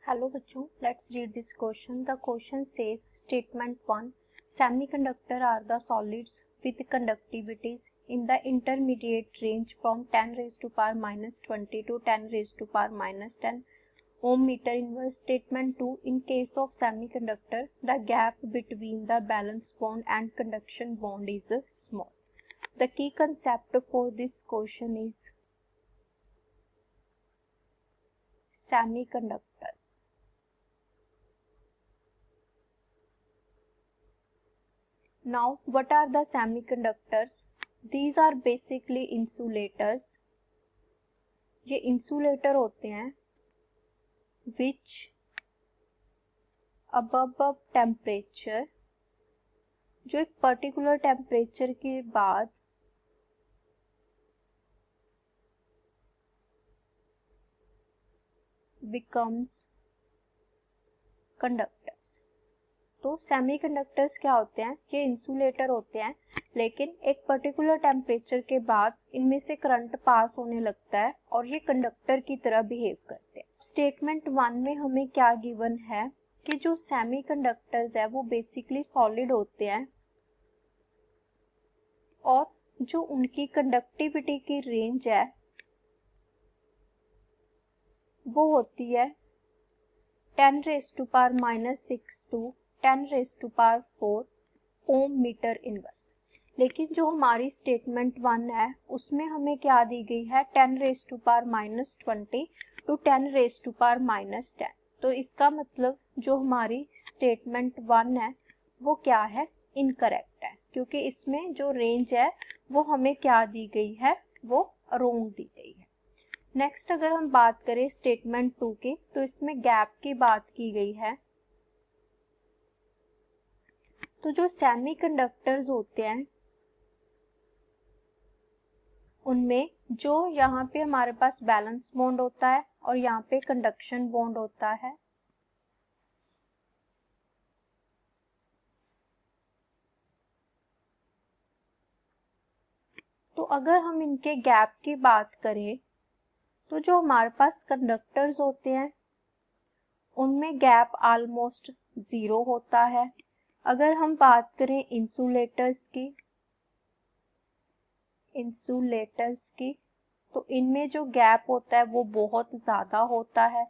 Hello बच्चों, let's read this question. The question says statement 1, semiconductor are the solids with conductivities in the intermediate range from 10 raised to power minus 20 to 10 raised to power minus 10 ohm meter inverse. Statement 2, in case of semiconductor the gap between the valence bond and conduction bond is small. The key concept for this question is semiconductors. Now, what are the semiconductors? These are basically insulators. ये insulator होते हैं which above temperature, जो एक particular temperature के बाद becomes conductors. तो semiconductors क्या होते हैं? ये इंसुलेटर होते हैं, लेकिन एक पर्टिकुलर टेम्परेचर के बाद इनमें से करंट पास होने लगता है और ये कंडक्टर की तरह बिहेव करते हैं. स्टेटमेंट 1 में हमें क्या गिवन है कि जो सेमीकंडक्टर्स है वो बेसिकली सॉलिड होते हैं और जो उनकी कंडक्टिविटी की रेंज है वो होती है 10 raised to power minus 6 to 10 raised to power 4 ohm metre inverse. लेकिन जो हमारी स्टेटमेंट 1 है उसमें हमें क्या दी गई है 10 raised to power minus 20 to 10 raised to power minus 10. तो इसका मतलब जो हमारी स्टेटमेंट 1 है वो क्या है, इनकरेक्ट है, क्योंकि इसमें जो रेंज है वो हमें क्या दी गई है, वो रॉन्ग दी गई है. नेक्स्ट अगर हम बात करें स्टेटमेंट 2 की, तो इसमें गैप की बात की गई है. तो जो सेमीकंडक्टर्स होते हैं उनमें जो यहाँ पे हमारे पास बैलेंस बॉन्ड होता है और यहाँ पे कंडक्शन बॉन्ड होता है, तो अगर हम इनके गैप की बात करें तो जो हमारे पास कंडक्टर्स होते हैं उनमें गैप ऑलमोस्ट 0 होता है. अगर हम बात करें इंसुलेटर्स की तो इनमें जो गैप होता है वो बहुत ज़्यादा होता है.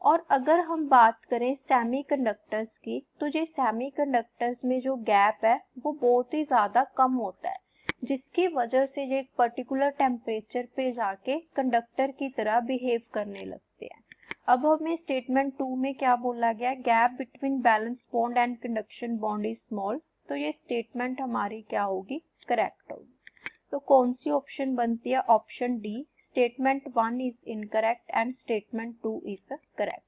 और अगर हम बात करें सेमीकंडक्टर्स की तो ये सेमीकंडक्टर्स में जो गैप है वो बहुत ही ज़्यादा कम होता है, जिसकी वजह से ये एक पर्टिकुलर टेम्परेचर पे जाके कंडक्टर की तरह बिहेव करने लगते हैं. अब हमें स्टेटमेंट 2 में क्या बोला गया, gap between valence bond and conduction bond is small. तो ये स्टेटमेंट हमारी क्या होगी, करेक्ट होगी. तो कौन सी ऑप्शन बनती है, option D, statement 1 is incorrect and statement 2 is correct.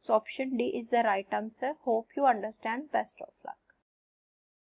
So option D is the right answer. Hope you understand. Best of luck.